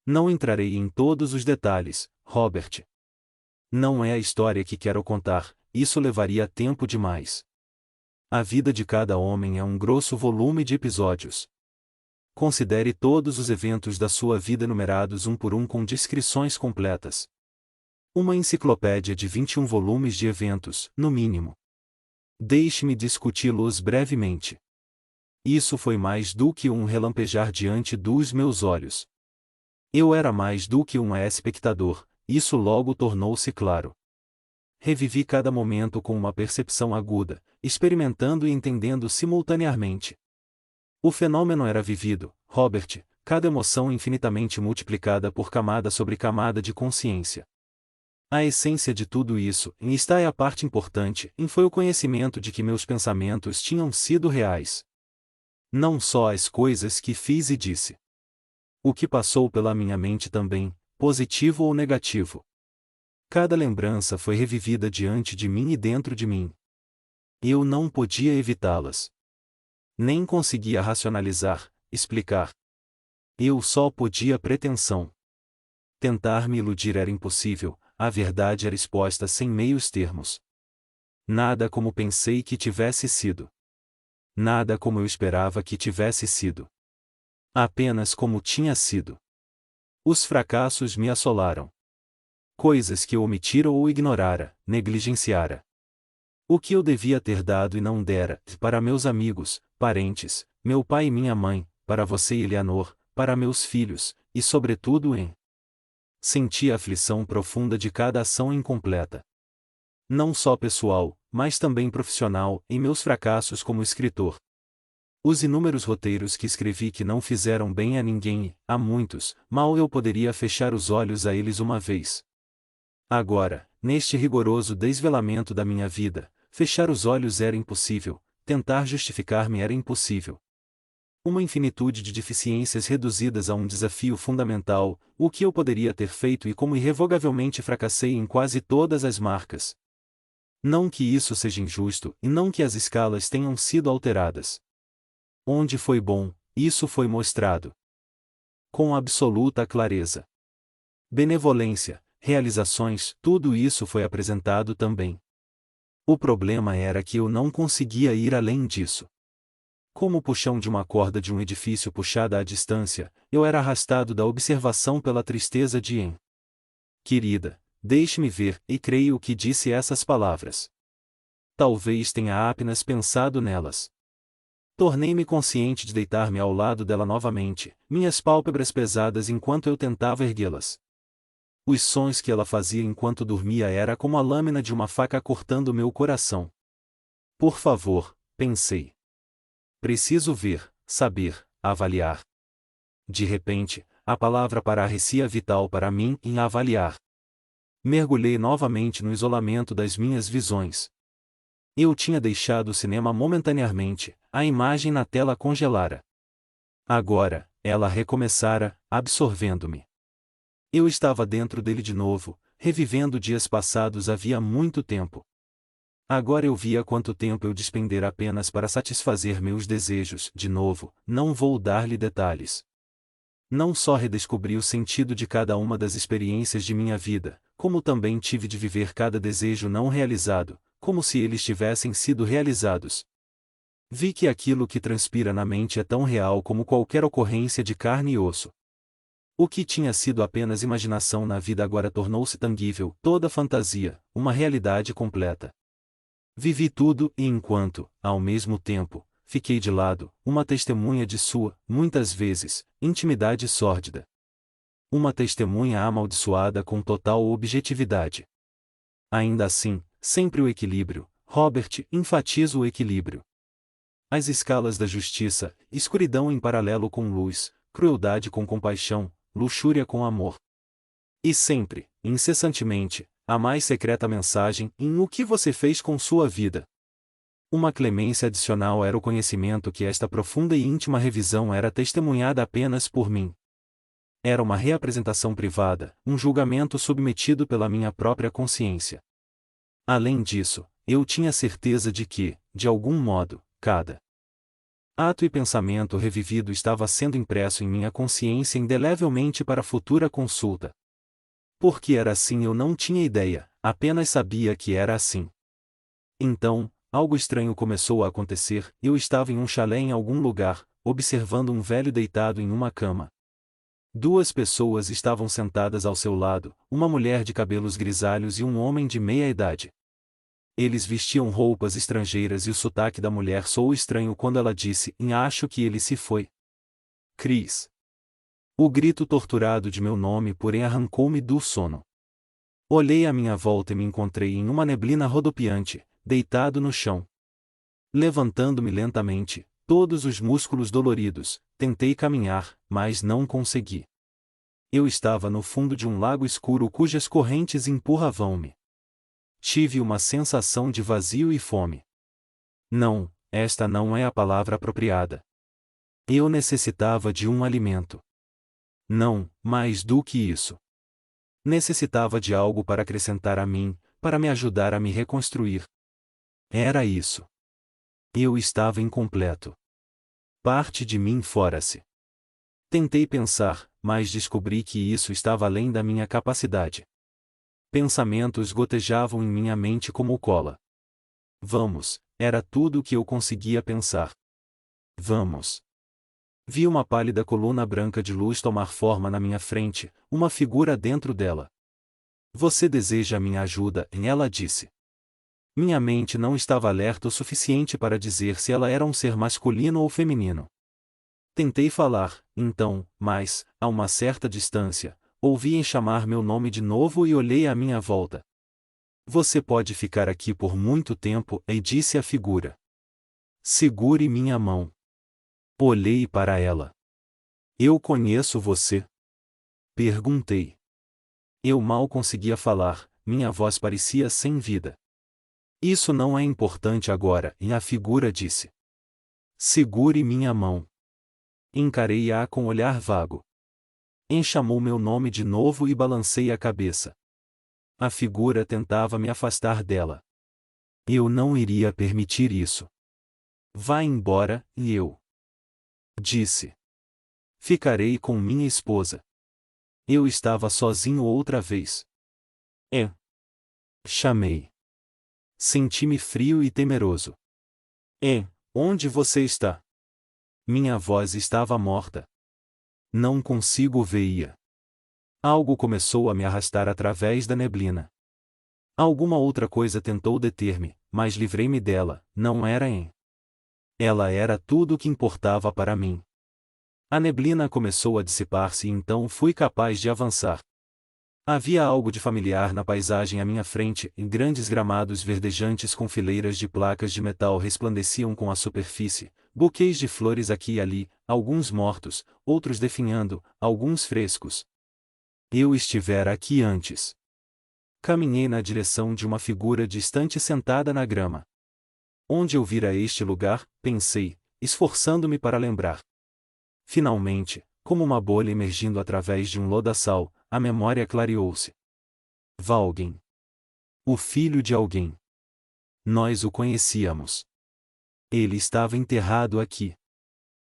Não entrarei em todos os detalhes, Robert. Não é a história que quero contar, isso levaria tempo demais. A vida de cada homem é um grosso volume de episódios. Considere todos os eventos da sua vida numerados um por um com descrições completas. Uma enciclopédia de 21 volumes de eventos, no mínimo. Deixe-me discuti-los brevemente. Isso foi mais do que um relampejar diante dos meus olhos. Eu era mais do que um espectador, isso logo tornou-se claro. Revivi cada momento com uma percepção aguda, experimentando e entendendo simultaneamente. O fenômeno era vivido, Robert, cada emoção infinitamente multiplicada por camada sobre camada de consciência. A essência de tudo isso, e está é a parte importante, foi o conhecimento de que meus pensamentos tinham sido reais. Não só as coisas que fiz e disse. O que passou pela minha mente também, positivo ou negativo. Cada lembrança foi revivida diante de mim e dentro de mim. Eu não podia evitá-las. Nem conseguia racionalizar, explicar. Eu só podia pretensão. Tentar me iludir era impossível, a verdade era exposta sem meios termos. Nada como pensei que tivesse sido. Nada como eu esperava que tivesse sido. Apenas como tinha sido. Os fracassos me assolaram. Coisas que eu omitira ou ignorara, negligenciara. O que eu devia ter dado e não dera, para meus amigos, parentes, meu pai e minha mãe, para você e Eleanor, para meus filhos, e sobretudo em. Senti a aflição profunda de cada ação incompleta. Não só pessoal, mas também profissional, em meus fracassos como escritor. Os inúmeros roteiros que escrevi que não fizeram bem a ninguém, a muitos, mal eu poderia fechar os olhos a eles uma vez. Agora, neste rigoroso desvelamento da minha vida, fechar os olhos era impossível, tentar justificar-me era impossível. Uma infinitude de deficiências reduzidas a um desafio fundamental, o que eu poderia ter feito e como irrevogavelmente fracassei em quase todas as marcas. Não que isso seja injusto, e não que as escalas tenham sido alteradas. Onde foi bom, isso foi mostrado. Com absoluta clareza. Benevolência, realizações, tudo isso foi apresentado também. O problema era que eu não conseguia ir além disso. Como o puxão de uma corda de um edifício puxada à distância, eu era arrastado da observação pela tristeza de Em. Querida, deixe-me ver, e creio que disse essas palavras. Talvez tenha apenas pensado nelas. Tornei-me consciente de deitar-me ao lado dela novamente, minhas pálpebras pesadas enquanto eu tentava erguê-las. Os sons que ela fazia enquanto dormia era como a lâmina de uma faca cortando meu coração. Por favor, pensei. Preciso ver, saber, avaliar. De repente, a palavra parecia vital para mim em avaliar. Mergulhei novamente no isolamento das minhas visões. Eu tinha deixado o cinema momentaneamente, a imagem na tela congelara. Agora, ela recomeçara, absorvendo-me. Eu estava dentro dele de novo, revivendo dias passados havia muito tempo. Agora eu via quanto tempo eu despender apenas para satisfazer meus desejos, de novo, não vou dar-lhe detalhes. Não só redescobri o sentido de cada uma das experiências de minha vida, como também tive de viver cada desejo não realizado, como se eles tivessem sido realizados. Vi que aquilo que transpira na mente é tão real como qualquer ocorrência de carne e osso. O que tinha sido apenas imaginação na vida agora tornou-se tangível, toda fantasia, uma realidade completa. Vivi tudo e enquanto, ao mesmo tempo, fiquei de lado, uma testemunha de sua, muitas vezes, intimidade sórdida. Uma testemunha amaldiçoada com total objetividade. Ainda assim, sempre o equilíbrio, Robert, enfatizo o equilíbrio. As escalas da justiça, escuridão em paralelo com luz, crueldade com compaixão, luxúria com amor. E sempre, incessantemente, a mais secreta mensagem em o que você fez com sua vida. Uma clemência adicional era o conhecimento que esta profunda e íntima revisão era testemunhada apenas por mim. Era uma reapresentação privada, um julgamento submetido pela minha própria consciência. Além disso, eu tinha certeza de que, de algum modo, cada Ato e pensamento revivido estava sendo impresso em minha consciência indelevelmente para futura consulta. Por que era assim eu não tinha ideia, apenas sabia que era assim. Então, algo estranho começou a acontecer. Eu estava em um chalé em algum lugar, observando um velho deitado em uma cama. Duas pessoas estavam sentadas ao seu lado, uma mulher de cabelos grisalhos e um homem de meia idade. Eles vestiam roupas estrangeiras e o sotaque da mulher soou estranho quando ela disse: Acho que ele se foi. Chris. O grito torturado de meu nome porém arrancou-me do sono. Olhei à minha volta e me encontrei em uma neblina rodopiante, deitado no chão. Levantando-me lentamente, todos os músculos doloridos, tentei caminhar, mas não consegui. Eu estava no fundo de um lago escuro cujas correntes empurravam-me. Tive uma sensação de vazio e fome. Não, esta não é a palavra apropriada. Eu necessitava de um alimento. Não, mais do que isso. Necessitava de algo para acrescentar a mim, para me ajudar a me reconstruir. Era isso. Eu estava incompleto. Parte de mim fora-se. Tentei pensar, mas descobri que isso estava além da minha capacidade. Pensamentos gotejavam em minha mente como cola. Vamos, era tudo o que eu conseguia pensar. Vamos. Vi uma pálida coluna branca de luz tomar forma na minha frente, uma figura dentro dela. Você deseja minha ajuda? Ela disse. Minha mente não estava alerta o suficiente para dizer se ela era um ser masculino ou feminino. Tentei falar, então, mas, a uma certa distância, ouvi chamar meu nome de novo e olhei à minha volta. Você pode ficar aqui por muito tempo, disse a figura. Segure minha mão. Olhei para ela. Eu conheço você? Perguntei. Eu mal conseguia falar, minha voz parecia sem vida. Isso não é importante agora, e a figura disse. Segure minha mão. Encarei-a com olhar vago. Chamou meu nome de novo e balancei a cabeça. A figura tentava me afastar dela. Eu não iria permitir isso. Vá embora, e eu disse. Ficarei com minha esposa. Eu estava sozinho outra vez. Chamei. Senti-me frio e temeroso. Onde você está? Minha voz estava morta. Não consigo ver-a. Algo começou a me arrastar através da neblina. Alguma outra coisa tentou deter-me, mas livrei-me dela, não era Ela era tudo o que importava para mim. A neblina começou a dissipar-se e então fui capaz de avançar. Havia algo de familiar na paisagem à minha frente, em grandes gramados verdejantes com fileiras de placas de metal resplandeciam com a superfície, buquês de flores aqui e ali, alguns mortos, outros definhando, alguns frescos. Eu estivera aqui antes. Caminhei na direção de uma figura distante sentada na grama. Onde eu vira este lugar, pensei, esforçando-me para lembrar. Finalmente, como uma bolha emergindo através de um lodaçal, a memória clareou-se. Valgem. O filho de alguém. Nós o conhecíamos. Ele estava enterrado aqui.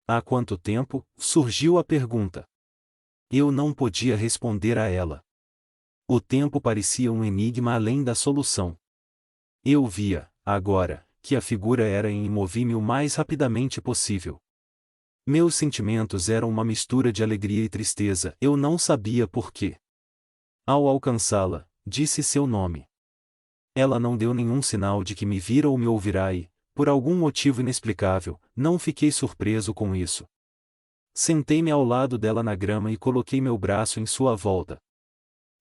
Há quanto tempo? Surgiu a pergunta. Eu não podia responder a ela. O tempo parecia um enigma além da solução. Eu via, agora, que a figura era e movi-me o mais rapidamente possível. Meus sentimentos eram uma mistura de alegria e tristeza, eu não sabia por quê. Ao alcançá-la, disse seu nome. Ela não deu nenhum sinal de que me vira ou me ouvirá e, por algum motivo inexplicável, não fiquei surpreso com isso. Sentei-me ao lado dela na grama e coloquei meu braço em sua volta.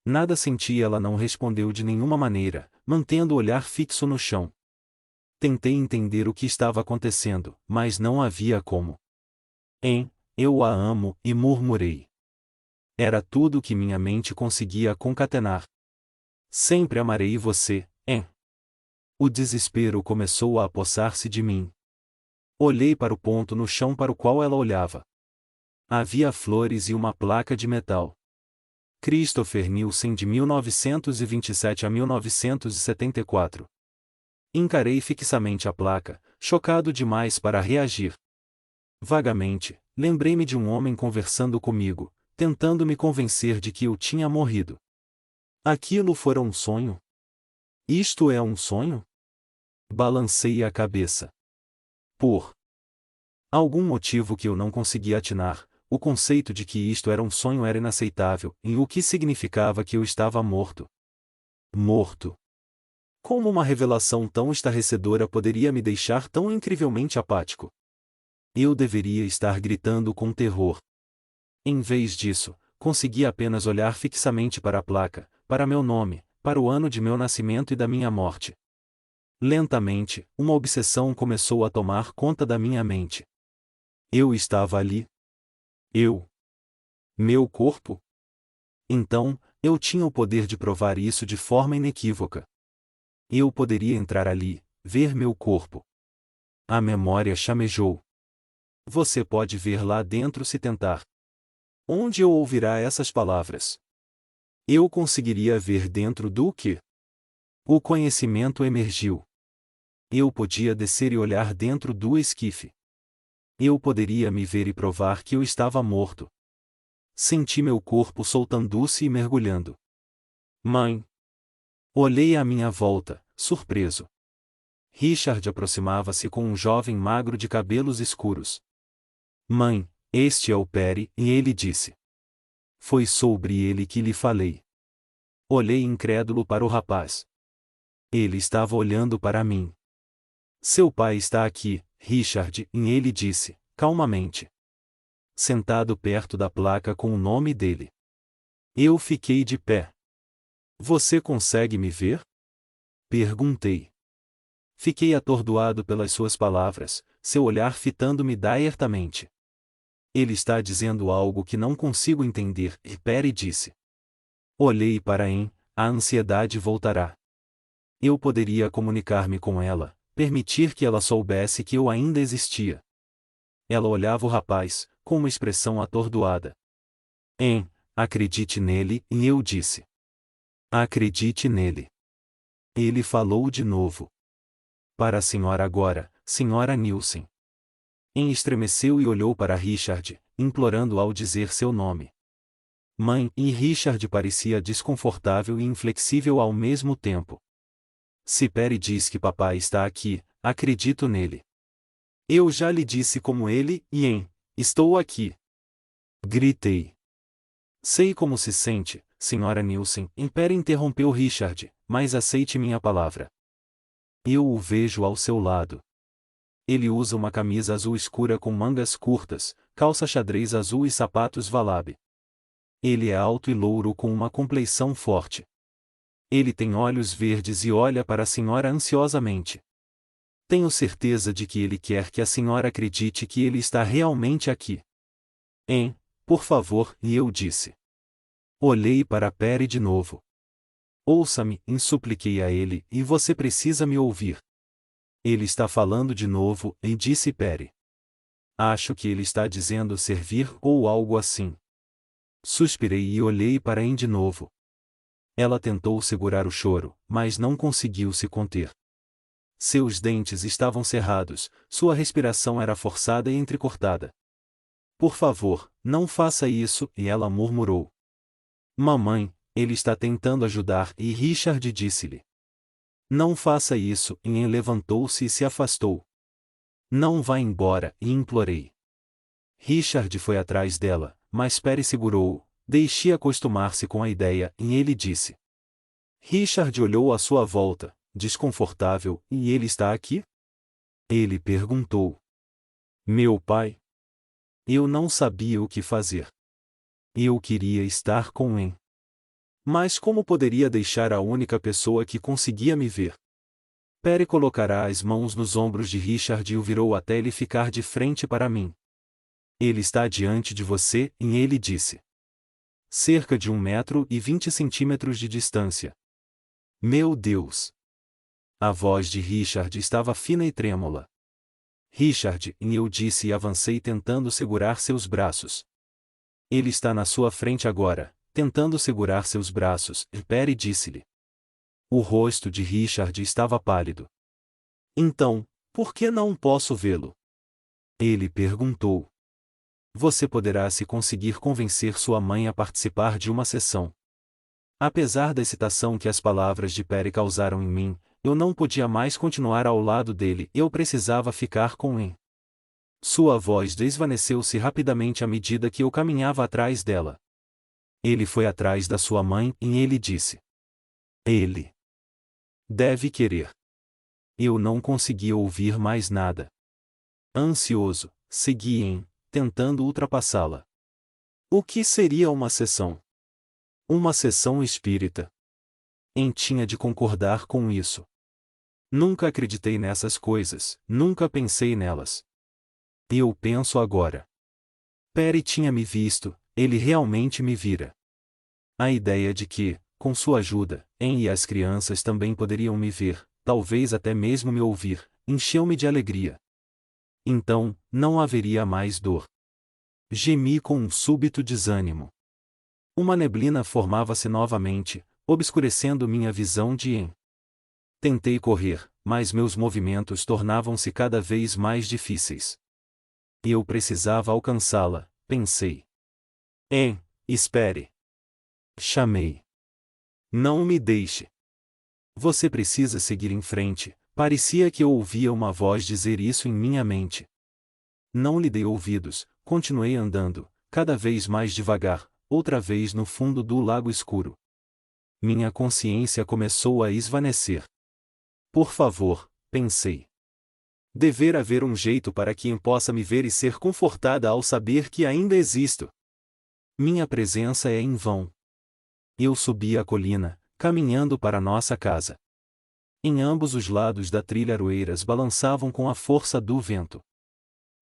Nada senti e ela não respondeu de nenhuma maneira, mantendo o olhar fixo no chão. Tentei entender o que estava acontecendo, mas não havia como. Eu a amo, e murmurei. Era tudo o que minha mente conseguia concatenar. Sempre amarei você, O desespero começou a apossar-se de mim. Olhei para o ponto no chão para o qual ela olhava. Havia flores e uma placa de metal. Christopher Nielsen de 1927 a 1974. Encarei fixamente a placa, chocado demais para reagir. Vagamente, lembrei-me de um homem conversando comigo, tentando me convencer de que eu tinha morrido. Aquilo fora um sonho? Isto é um sonho? Balancei a cabeça. Por algum motivo que eu não conseguia atinar, o conceito de que isto era um sonho era inaceitável, e o que significava que eu estava morto. Morto. Como uma revelação tão estarrecedora poderia me deixar tão incrivelmente apático? Eu deveria estar gritando com terror. Em vez disso, consegui apenas olhar fixamente para a placa, para meu nome, para o ano de meu nascimento e da minha morte. Lentamente, uma obsessão começou a tomar conta da minha mente. Eu estava ali. Eu. Meu corpo? Então, eu tinha o poder de provar isso de forma inequívoca. Eu poderia entrar ali, ver meu corpo. A memória chamejou. Você pode ver lá dentro se tentar. Onde eu ouvirá essas palavras? Eu conseguiria ver dentro do quê? O conhecimento emergiu. Eu podia descer e olhar dentro do esquife. Eu poderia me ver e provar que eu estava morto. Senti meu corpo soltando-se e mergulhando. Mãe! Olhei à minha volta, surpreso. Richard aproximava-se com um jovem magro de cabelos escuros. Mãe, este é o Perry, e ele disse. Foi sobre ele que lhe falei. Olhei incrédulo para o rapaz. Ele estava olhando para mim. Seu pai está aqui, Richard, e ele disse, calmamente. Sentado perto da placa com o nome dele. Eu fiquei de pé. Você consegue me ver? Perguntei. Fiquei atordoado pelas suas palavras, seu olhar fitando-me diretamente. Ele está dizendo algo que não consigo entender, e Perry disse. Olhei para Anne, a ansiedade voltará. Eu poderia comunicar-me com ela, permitir que ela soubesse que eu ainda existia. Ela olhava o rapaz, com uma expressão atordoada. Anne, acredite nele, e eu disse. Acredite nele. Ele falou de novo. Para a senhora agora, senhora Nielsen. Anne estremeceu e olhou para Richard, implorando ao dizer seu nome. Mãe, e Richard parecia desconfortável e inflexível ao mesmo tempo. Se Perry diz que papai está aqui, acredito nele. Eu já lhe disse como ele, e estou aqui. Gritei. Sei como se sente, senhora Nielsen, e Perry interrompeu Richard, mas aceite minha palavra. Eu o vejo ao seu lado. Ele usa uma camisa azul escura com mangas curtas, calça xadrez azul e sapatos Valabe. Ele é alto e louro com uma compleição forte. Ele tem olhos verdes e olha para a senhora ansiosamente. Tenho certeza de que ele quer que a senhora acredite que ele está realmente aqui. Por favor, e eu disse. Olhei para Perry de novo. Ouça-me, supliquei a ele, e você precisa me ouvir. Ele está falando de novo, e disse Perry. Acho que ele está dizendo servir ou algo assim. Suspirei e olhei para Anne de novo. Ela tentou segurar o choro, mas não conseguiu se conter. Seus dentes estavam cerrados, sua respiração era forçada e entrecortada. Por favor, não faça isso, e ela murmurou. Mamãe, ele está tentando ajudar, e Richard disse-lhe. Não faça isso, e Anne levantou-se e se afastou. Não vá embora, e implorei. Richard foi atrás dela, mas Perry segurou-o, deixe acostumar-se com a ideia, e ele disse. Richard olhou à sua volta, desconfortável, e ele está aqui? Ele perguntou. Meu pai? Eu não sabia o que fazer. Eu queria estar com Anne. Mas como poderia deixar a única pessoa que conseguia me ver? Perry colocará as mãos nos ombros de Richard e o virou até ele ficar de frente para mim. Ele está diante de você, e ele disse. Cerca de 1,20 m de distância. Meu Deus! A voz de Richard estava fina e trêmula. Richard, e eu disse e avancei tentando segurar seus braços. Ele está na sua frente agora, tentando segurar seus braços, e Perry disse-lhe. O rosto de Richard estava pálido. Então, por que não posso vê-lo? Ele perguntou. Você poderá se conseguir convencer sua mãe a participar de uma sessão. Apesar da excitação que as palavras de Perry causaram em mim, eu não podia mais continuar ao lado dele, eu precisava ficar com Anne. Sua voz desvaneceu-se rapidamente à medida que eu caminhava atrás dela. Ele foi atrás da sua mãe e ele disse. Ele deve querer. Eu não conseguia ouvir mais nada. Ansioso, segui Anne, tentando ultrapassá-la. O que seria uma sessão? Uma sessão espírita. Anne tinha de concordar com isso. Nunca acreditei nessas coisas, nunca pensei nelas. Eu penso agora. Perry tinha me visto, ele realmente me vira. A ideia de que, com sua ajuda, Anne e as crianças também poderiam me ver, talvez até mesmo me ouvir, encheu-me de alegria. Então, não haveria mais dor. Gemi com um súbito desânimo. Uma neblina formava-se novamente, obscurecendo minha visão de Anne. Tentei correr, mas meus movimentos tornavam-se cada vez mais difíceis. Eu precisava alcançá-la, pensei. Anne, espere. Chamei. Não me deixe. Você precisa seguir em frente. Parecia que eu ouvia uma voz dizer isso em minha mente. Não lhe dei ouvidos, continuei andando, cada vez mais devagar, outra vez no fundo do lago escuro. Minha consciência começou a esvanecer. Por favor, pensei. Dever haver um jeito para que Anne possa me ver e ser confortada ao saber que ainda existo. Minha presença é em vão. Eu subi a colina, caminhando para nossa casa. Em ambos os lados da trilha aroeiras balançavam com a força do vento.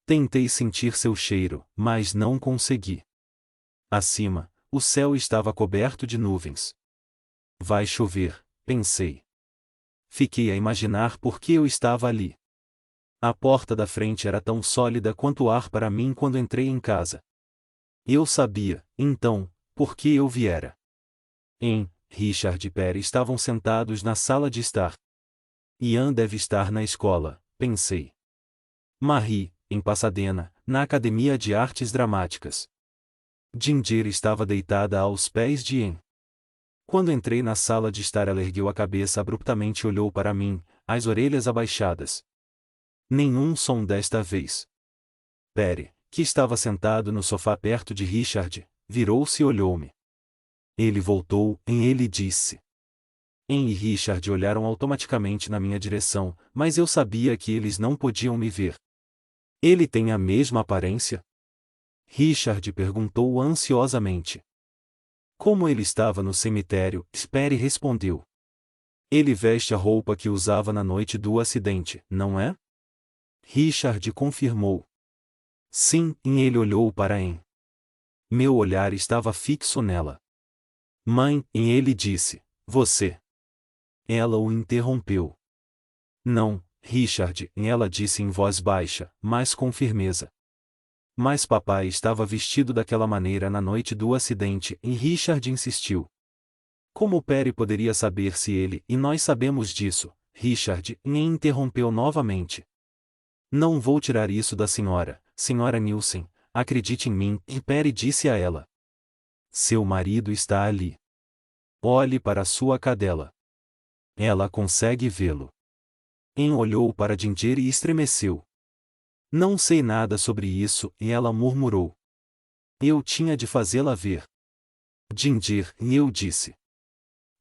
Tentei sentir seu cheiro, mas não consegui. Acima, o céu estava coberto de nuvens. Vai chover, pensei. Fiquei a imaginar por que eu estava ali. A porta da frente era tão sólida quanto o ar para mim quando entrei em casa. Eu sabia, então, por que eu viera. Anne, Richard e Perry estavam sentados na sala de estar. Ian deve estar na escola, pensei. Marie, em Pasadena, na Academia de Artes Dramáticas. Ginger estava deitada aos pés de Anne. Quando entrei na sala de estar, ela ergueu a cabeça abruptamente e olhou para mim, as orelhas abaixadas. Nenhum som desta vez. Perry, que estava sentado no sofá perto de Richard, virou-se e olhou-me. Ele voltou, e ele disse. Anne e Richard olharam automaticamente na minha direção, mas eu sabia que eles não podiam me ver. Ele tem a mesma aparência? Richard perguntou ansiosamente. Como ele estava no cemitério, Perry respondeu. Ele veste a roupa que usava na noite do acidente, não é? Richard confirmou. Sim, e ele olhou para Anne. Meu olhar estava fixo nela. Mãe, e ele disse, você. Ela o interrompeu. Não, Richard, e ela disse em voz baixa, mas com firmeza. Mas papai estava vestido daquela maneira na noite do acidente, e Richard insistiu. Como Perry poderia saber se ele, e nós sabemos disso, Richard, e interrompeu novamente. Não vou tirar isso da senhora, senhora Nielsen, acredite em mim, e Perry disse a ela. Seu marido está ali. Olhe para a sua cadela. Ela consegue vê-lo. Anne olhou para Ginger e estremeceu. Não sei nada sobre isso, e ela murmurou. Eu tinha de fazê-la ver. Ginger, e eu disse.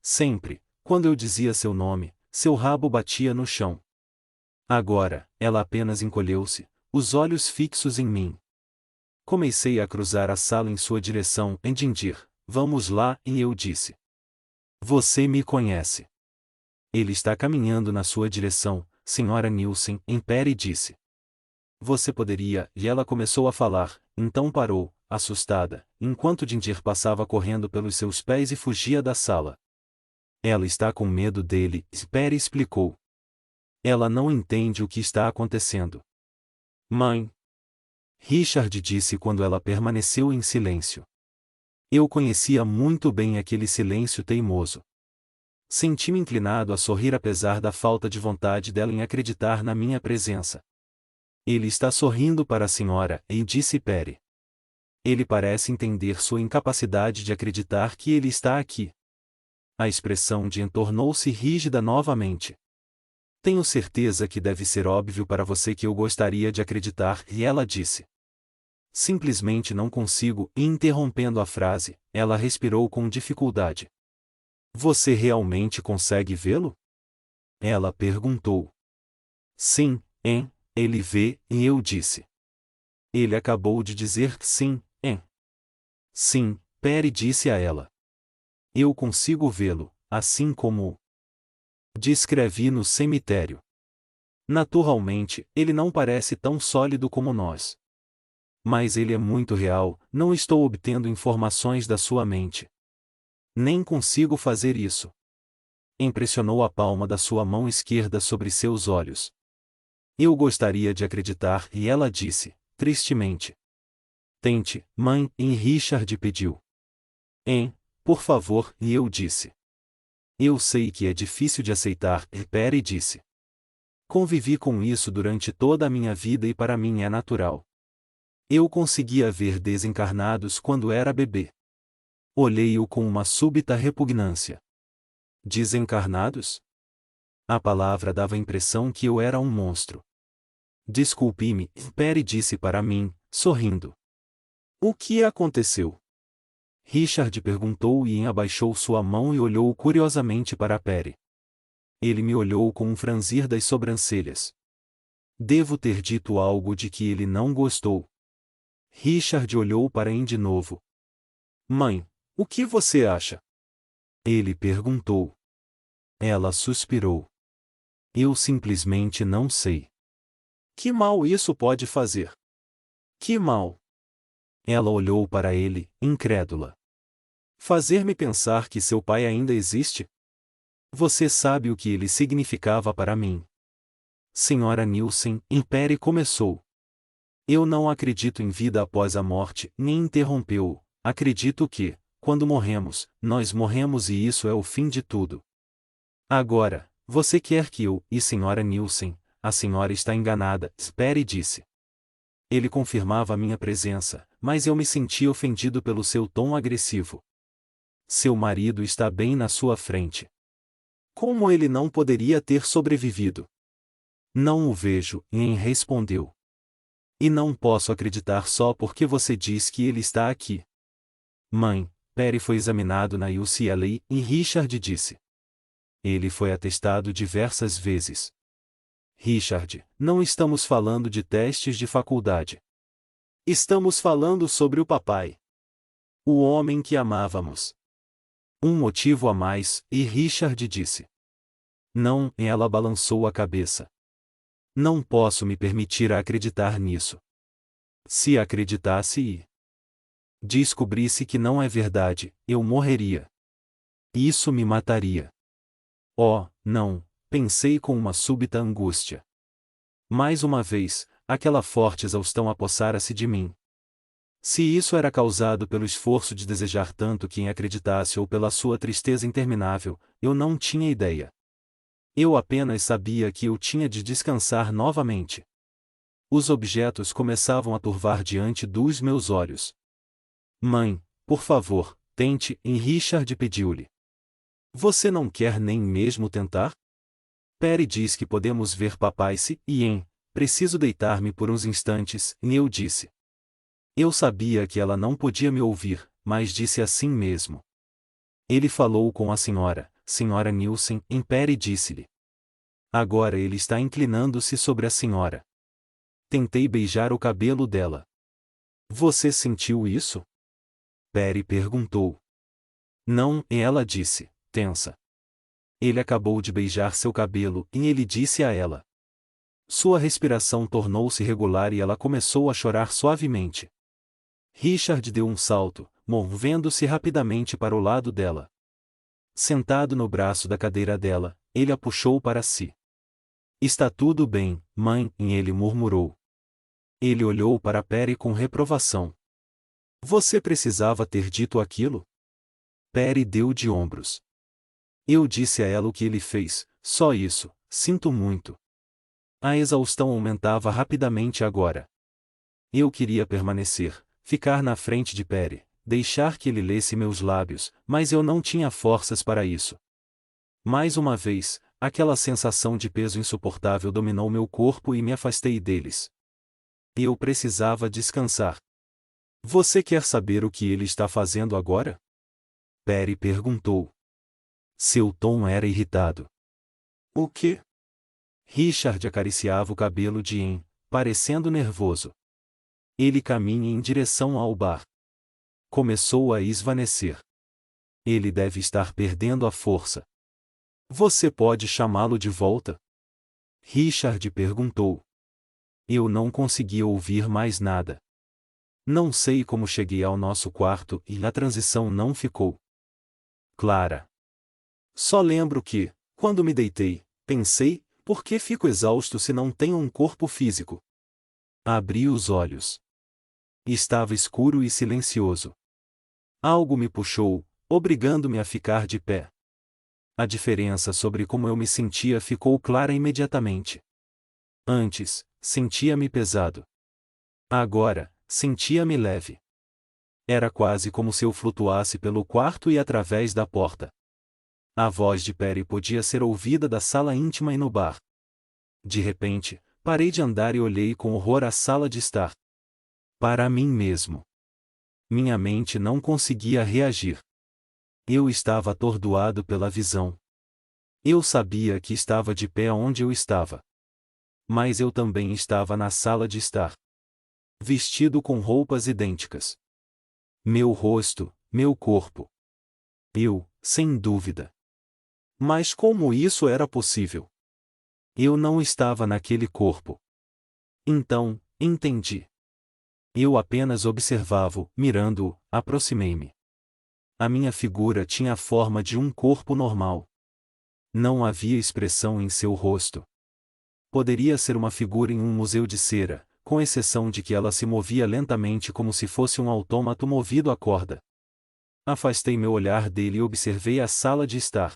Sempre, quando eu dizia seu nome, seu rabo batia no chão. Agora, ela apenas encolheu-se, os olhos fixos em mim. Comecei a cruzar a sala em sua direção, e Ginger, vamos lá, e eu disse. Você me conhece. Ele está caminhando na sua direção, senhora Nielsen, em Perry disse. Você poderia, e ela começou a falar, então parou, assustada, enquanto Ginger passava correndo pelos seus pés e fugia da sala. Ela está com medo dele, Perry explicou. Ela não entende o que está acontecendo. Mãe. Richard disse quando ela permaneceu em silêncio. Eu conhecia muito bem aquele silêncio teimoso. Senti-me inclinado a sorrir apesar da falta de vontade dela em acreditar na minha presença. Ele está sorrindo para a senhora, e disse Perry. Ele parece entender sua incapacidade de acreditar que ele está aqui. A expressão de Anne tornou-se rígida novamente. Tenho certeza que deve ser óbvio para você que eu gostaria de acreditar, e ela disse. Simplesmente não consigo, e interrompendo a frase, ela respirou com dificuldade. Você realmente consegue vê-lo? Ela perguntou. Sim, hein? Ele vê, e eu disse. Ele acabou de dizer que sim, hein? Sim, Perry disse a ela. Eu consigo vê-lo, assim como descrevi no cemitério. Naturalmente, ele não parece tão sólido como nós. Mas ele é muito real, não estou obtendo informações da sua mente. Nem consigo fazer isso. Impressionou a palma da sua mão esquerda sobre seus olhos. Eu gostaria de acreditar, e ela disse, tristemente. Tente, mãe, e Richard pediu. Por favor, e eu disse. Eu sei que é difícil de aceitar, e Perry disse. Convivi com isso durante toda a minha vida e para mim é natural. Eu conseguia ver desencarnados quando era bebê. Olhei-o com uma súbita repugnância. Desencarnados? A palavra dava a impressão que eu era um monstro. Desculpe-me, Perry disse para mim, sorrindo. O que aconteceu? Richard perguntou e abaixou sua mão e olhou curiosamente para Perry. Ele me olhou com um franzir das sobrancelhas. Devo ter dito algo de que ele não gostou. Richard olhou para Anne de novo. Mãe, o que você acha? Ele perguntou. Ela suspirou. Eu simplesmente não sei. Que mal isso pode fazer? Que mal? Ela olhou para ele, incrédula. Fazer-me pensar que seu pai ainda existe? Você sabe o que ele significava para mim. Senhora Nielsen, Perry começou. Eu não acredito em vida após a morte, nem interrompeu-o. Acredito que, quando morremos, nós morremos e isso é o fim de tudo. Agora, você quer que eu, e Senhora Nielsen, a senhora está enganada, Perry disse. Ele confirmava a minha presença, mas eu me senti ofendido pelo seu tom agressivo. Seu marido está bem na sua frente. Como ele não poderia ter sobrevivido? Não o vejo, Anne respondeu. E não posso acreditar só porque você diz que ele está aqui. Mãe, Perry foi examinado na UCLA e Richard disse. Ele foi atestado diversas vezes. Richard, não estamos falando de testes de faculdade. Estamos falando sobre o papai. O homem que amávamos. Um motivo a mais, e Richard disse. Não, ela balançou a cabeça. Não posso me permitir acreditar nisso. Se acreditasse e descobrisse que não é verdade, eu morreria. Isso me mataria. Oh, não, pensei com uma súbita angústia. Mais uma vez, aquela forte exaustão apossara-se de mim. Se isso era causado pelo esforço de desejar tanto que acreditasse ou pela sua tristeza interminável, eu não tinha ideia. Eu apenas sabia que eu tinha de descansar novamente. Os objetos começavam a turvar diante dos meus olhos. Mãe, por favor, tente, e Richard pediu-lhe. Você não quer nem mesmo tentar? Perry diz que podemos ver papai se, e preciso deitar-me por uns instantes, e eu disse. Eu sabia que ela não podia me ouvir, mas disse assim mesmo. Ele falou com a senhora Nielsen, e Perry disse-lhe. Agora ele está inclinando-se sobre a senhora. Tentei beijar o cabelo dela. Você sentiu isso? Perry perguntou. Não, e ela disse, tensa. Ele acabou de beijar seu cabelo, e ele disse a ela. Sua respiração tornou-se regular e ela começou a chorar suavemente. Richard deu um salto, movendo-se rapidamente para o lado dela. Sentado no braço da cadeira dela, ele a puxou para si. Está tudo bem, mãe, e ele murmurou. Ele olhou para Perry com reprovação. Você precisava ter dito aquilo? Perry deu de ombros. Eu disse a ela o que ele fez, só isso, sinto muito. A exaustão aumentava rapidamente agora. Eu queria permanecer, ficar na frente de Perry, deixar que ele lesse meus lábios, mas eu não tinha forças para isso. Mais uma vez, aquela sensação de peso insuportável dominou meu corpo e me afastei deles. Eu precisava descansar. Você quer saber o que ele está fazendo agora? Perry perguntou. Seu tom era irritado. O quê? Richard acariciava o cabelo de Anne, parecendo nervoso. Ele caminha em direção ao bar. Começou a esvanecer. Ele deve estar perdendo a força. Você pode chamá-lo de volta? Richard perguntou. Eu não conseguia ouvir mais nada. Não sei como cheguei ao nosso quarto e a transição não ficou clara. Só lembro que, quando me deitei, pensei, por que fico exausto se não tenho um corpo físico? Abri os olhos. Estava escuro e silencioso. Algo me puxou, obrigando-me a ficar de pé. A diferença sobre como eu me sentia ficou clara imediatamente. Antes, sentia-me pesado. Agora, sentia-me leve. Era quase como se eu flutuasse pelo quarto e através da porta. A voz de Perry podia ser ouvida da sala íntima e no bar. De repente, parei de andar e olhei com horror a sala de estar. Para mim mesmo. Minha mente não conseguia reagir. Eu estava atordoado pela visão. Eu sabia que estava de pé onde eu estava. Mas eu também estava na sala de estar. Vestido com roupas idênticas. Meu rosto, meu corpo. Eu, sem dúvida. Mas como isso era possível? Eu não estava naquele corpo. Então, entendi. Eu apenas observava-o, mirando-o, aproximei-me. A minha figura tinha a forma de um corpo normal. Não havia expressão em seu rosto. Poderia ser uma figura em um museu de cera, com exceção de que ela se movia lentamente como se fosse um autômato movido a corda. Afastei meu olhar dele e observei a sala de estar.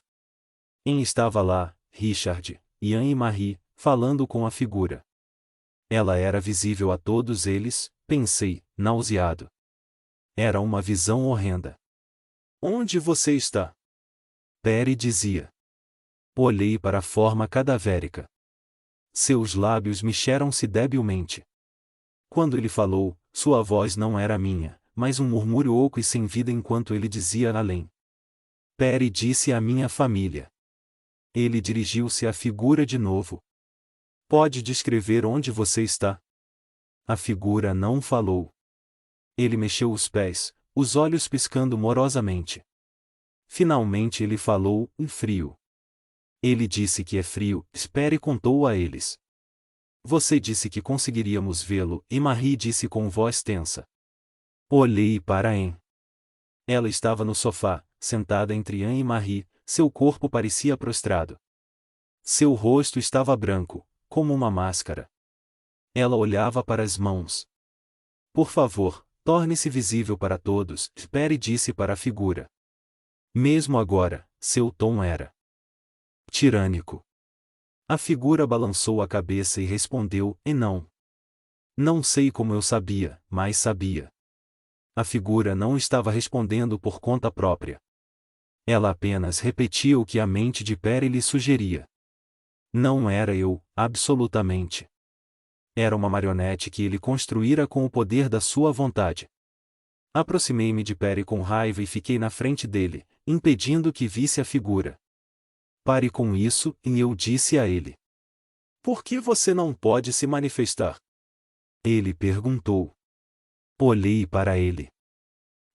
Estava lá, Richard, Ian e Marie, falando com a figura. Ela era visível a todos eles, pensei, nauseado. Era uma visão horrenda. Onde você está? Perry dizia. Olhei para a forma cadavérica. Seus lábios mexeram-se debilmente. Quando ele falou, sua voz não era minha, mas um murmúrio oco e sem vida enquanto ele dizia além. Perry disse à minha família. Ele dirigiu-se à figura de novo. Pode descrever onde você está? A figura não falou. Ele mexeu os pés, os olhos piscando morosamente. Finalmente ele falou, em frio. Ele disse que é frio, Perry contou a eles. Você disse que conseguiríamos vê-lo, e Marie disse com voz tensa. Olhei para Anne. Ela estava no sofá, sentada entre Anne e Marie, seu corpo parecia prostrado. Seu rosto estava branco, como uma máscara. Ela olhava para as mãos. Por favor, torne-se visível para todos, Perry disse para a figura. Mesmo agora, seu tom era tirânico. A figura balançou a cabeça e respondeu, e não. Não sei como eu sabia, mas sabia. A figura não estava respondendo por conta própria. Ela apenas repetia o que a mente de Perry lhe sugeria. Não era eu, absolutamente. Era uma marionete que ele construíra com o poder da sua vontade. Aproximei-me de Perry com raiva e fiquei na frente dele, impedindo que visse a figura. Pare com isso, e eu disse a ele. Por que você não pode se manifestar? Ele perguntou. Olhei para ele.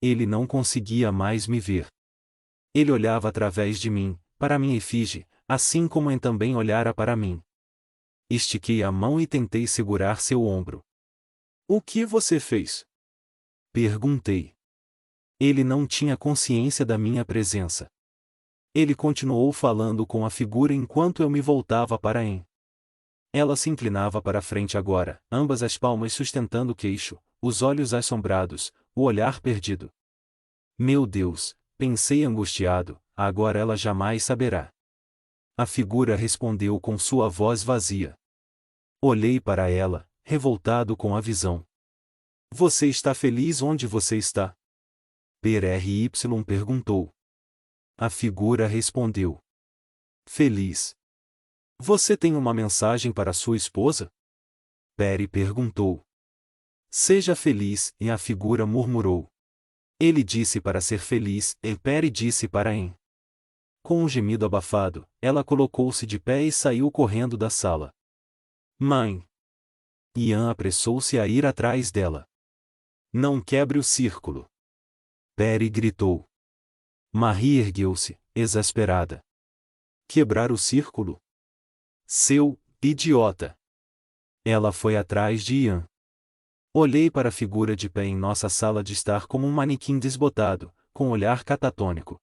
Ele não conseguia mais me ver. Ele olhava através de mim, para minha efígie, assim como em também olhara para mim. Estiquei a mão e tentei segurar seu ombro. O que você fez? Perguntei. Ele não tinha consciência da minha presença. Ele continuou falando com a figura enquanto eu me voltava para Anne. Ela se inclinava para a frente agora, ambas as palmas sustentando o queixo, os olhos assombrados, o olhar perdido. Meu Deus, pensei angustiado, agora ela jamais saberá. A figura respondeu com sua voz vazia. Olhei para ela, revoltado com a visão. Você está feliz onde você está? PRY perguntou. A figura respondeu. Feliz. Você tem uma mensagem para sua esposa? Peri perguntou. Seja feliz, e a figura murmurou. Ele disse para ser feliz, e Peri disse para em. Com um gemido abafado, ela colocou-se de pé e saiu correndo da sala. Mãe! Ian apressou-se a ir atrás dela. Não quebre o círculo. Peri gritou. Marie ergueu-se, exasperada. Quebrar o círculo? Seu idiota! Ela foi atrás de Ian. Olhei para a figura de pé em nossa sala de estar como um manequim desbotado, com olhar catatônico.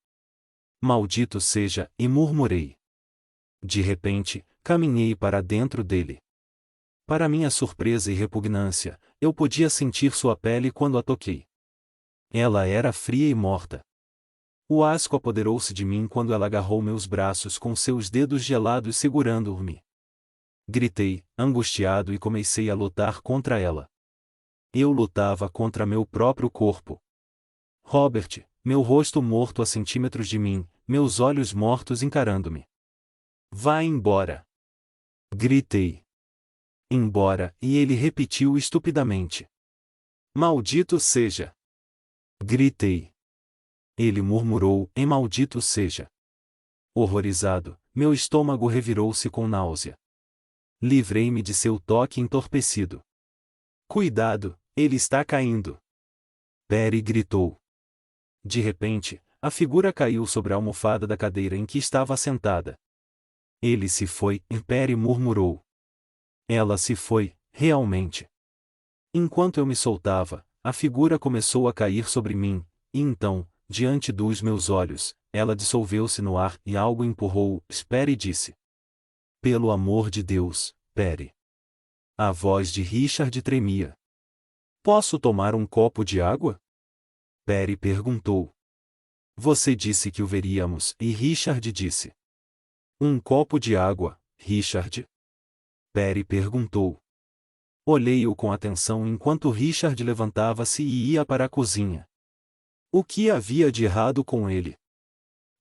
Maldito seja, e murmurei. De repente, caminhei para dentro dele. Para minha surpresa e repugnância, eu podia sentir sua pele quando a toquei. Ela era fria e morta. O asco apoderou-se de mim quando ela agarrou meus braços com seus dedos gelados segurando-me. Gritei, angustiado, e comecei a lutar contra ela. Eu lutava contra meu próprio corpo. Robert, meu rosto morto a centímetros de mim, meus olhos mortos encarando-me. Vá embora! Gritei. Embora, e ele repetiu estupidamente. Maldito seja! Gritei. Ele murmurou, em maldito seja. Horrorizado, meu estômago revirou-se com náusea. Livrei-me de seu toque entorpecido. Cuidado, ele está caindo! Peri gritou. De repente, a figura caiu sobre a almofada da cadeira em que estava sentada. Ele se foi, e Peri murmurou. Ela se foi, realmente. Enquanto eu me soltava, a figura começou a cair sobre mim, e então, diante dos meus olhos, ela dissolveu-se no ar e algo empurrou. Peri disse. Pelo amor de Deus, Peri. A voz de Richard tremia. Posso tomar um copo de água? Peri perguntou. Você disse que o veríamos, e Richard disse. Um copo de água, Richard? Peri perguntou. Olhei-o com atenção enquanto Richard levantava-se e ia para a cozinha. O que havia de errado com ele?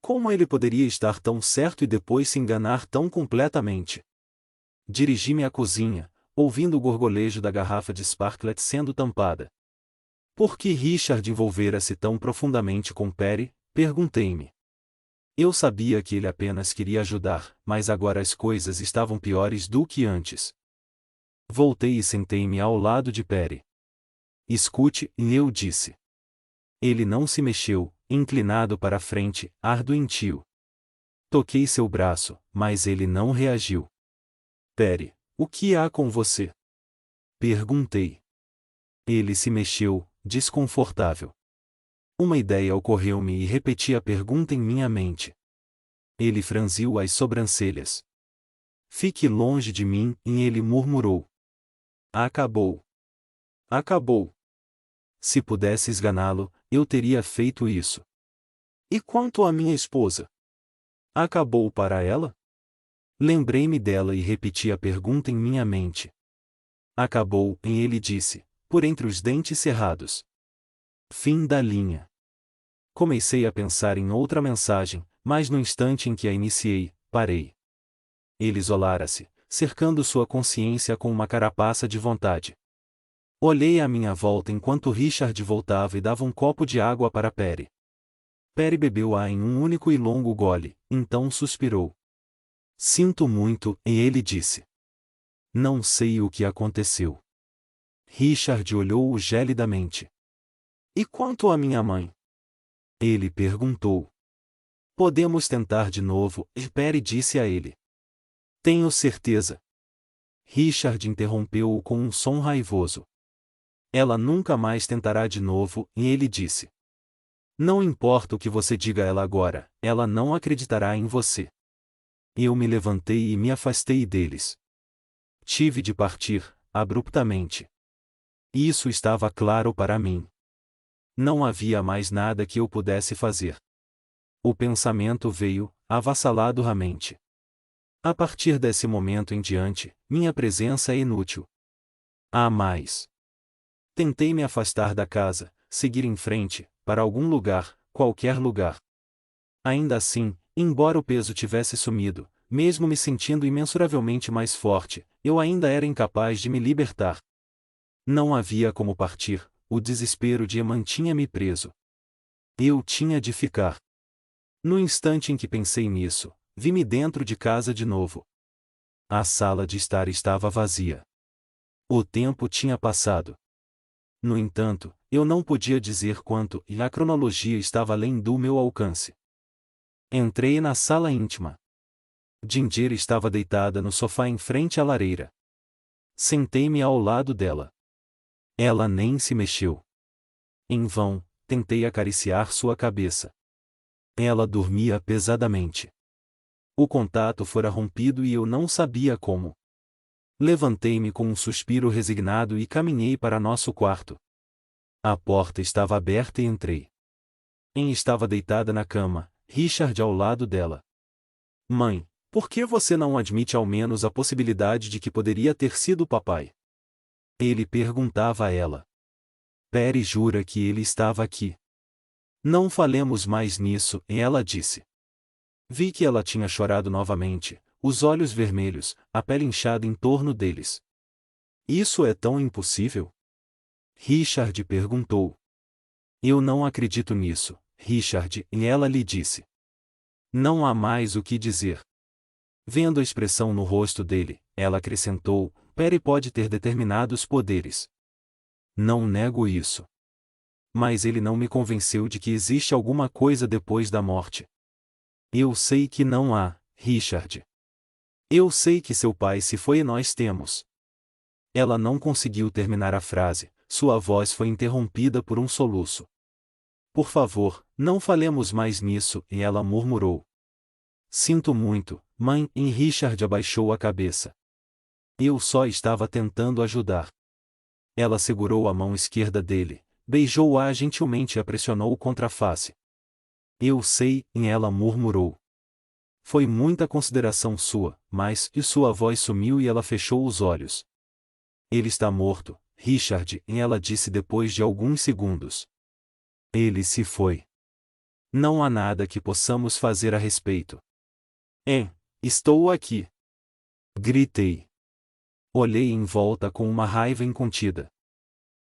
Como ele poderia estar tão certo e depois se enganar tão completamente? Dirigi-me à cozinha, ouvindo o gorgolejo da garrafa de Sparklet sendo tampada. Por que Richard envolvera-se tão profundamente com Peri? Perguntei-me. Eu sabia que ele apenas queria ajudar, mas agora as coisas estavam piores do que antes. Voltei e sentei-me ao lado de Peri. Escute, eu disse. Ele não se mexeu, inclinado para a frente, ar doentio. Toquei seu braço, mas ele não reagiu. Peri, o que há com você? Perguntei. Ele se mexeu, desconfortável. Uma ideia ocorreu-me e repeti a pergunta em minha mente. Ele franziu as sobrancelhas. Fique longe de mim, e ele murmurou. Acabou. Acabou. Se pudesse esganá-lo, eu teria feito isso. E quanto à minha esposa? Acabou para ela? Lembrei-me dela e repeti a pergunta em minha mente. Acabou, e ele disse, por entre os dentes cerrados. Fim da linha. Comecei a pensar em outra mensagem, mas no instante em que a iniciei, parei. Ele isolara-se, cercando sua consciência com uma carapaça de vontade. Olhei à minha volta enquanto Richard voltava e dava um copo de água para Peri. Peri bebeu-a em um único e longo gole, então suspirou. Sinto muito, e ele disse. Não sei o que aconteceu. Richard olhou-o gelidamente. E quanto à minha mãe? Ele perguntou. Podemos tentar de novo, e Peri disse a ele. Tenho certeza. Richard interrompeu-o com um som raivoso. Ela nunca mais tentará de novo, e ele disse. Não importa o que você diga a ela agora, ela não acreditará em você. Eu me levantei e me afastei deles. Tive de partir, abruptamente. Isso estava claro para mim. Não havia mais nada que eu pudesse fazer. O pensamento veio, avassaladoramente. A partir desse momento em diante, minha presença é inútil. Há mais. Tentei me afastar da casa, seguir em frente, para algum lugar, qualquer lugar. Ainda assim, embora o peso tivesse sumido, mesmo me sentindo imensuravelmente mais forte, eu ainda era incapaz de me libertar. Não havia como partir, o desespero de mantinha-me preso. Eu tinha de ficar. No instante em que pensei nisso, vi-me dentro de casa de novo. A sala de estar estava vazia. O tempo tinha passado. No entanto, eu não podia dizer quanto, e a cronologia estava além do meu alcance. Entrei na sala íntima. Ginger estava deitada no sofá em frente à lareira. Sentei-me ao lado dela. Ela nem se mexeu. Em vão, tentei acariciar sua cabeça. Ela dormia pesadamente. O contato fora rompido e eu não sabia como. Levantei-me com um suspiro resignado e caminhei para nosso quarto. A porta estava aberta e entrei. Anne estava deitada na cama, Richard ao lado dela. Mãe, por que você não admite ao menos a possibilidade de que poderia ter sido o papai? Ele perguntava a ela. Perry jura que ele estava aqui. Não falemos mais nisso, ela disse. Vi que ela tinha chorado novamente, os olhos vermelhos, a pele inchada em torno deles. Isso é tão impossível? Richard perguntou. Eu não acredito nisso, Richard, e ela lhe disse. Não há mais o que dizer. Vendo a expressão no rosto dele, ela acrescentou, Perry pode ter determinados poderes. Não nego isso. Mas ele não me convenceu de que existe alguma coisa depois da morte. Eu sei que não há, Richard. Eu sei que seu pai se foi e nós temos. Ela não conseguiu terminar a frase, sua voz foi interrompida por um soluço. Por favor, não falemos mais nisso, e ela murmurou. Sinto muito, mãe, e Richard abaixou a cabeça. Eu só estava tentando ajudar. Ela segurou a mão esquerda dele, beijou-a gentilmente e a pressionou contra a face. Eu sei, e ela murmurou. Foi muita consideração sua, mas, e sua voz sumiu e ela fechou os olhos. Ele está morto, Richard, e ela disse depois de alguns segundos. Ele se foi. Não há nada que possamos fazer a respeito. Estou aqui. Gritei. Olhei em volta com uma raiva incontida.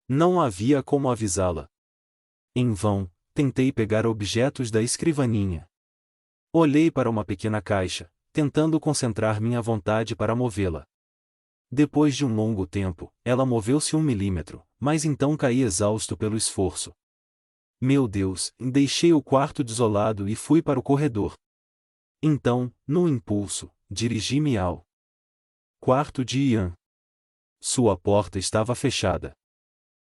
Não havia como avisá-la. Em vão, tentei pegar objetos da escrivaninha. Olhei para uma pequena caixa, tentando concentrar minha vontade para movê-la. Depois de um longo tempo, ela moveu-se 1 milímetro, mas então caí exausto pelo esforço. Meu Deus, deixei o quarto desolado e fui para o corredor. Então, num impulso, dirigi-me ao quarto de Ian. Sua porta estava fechada.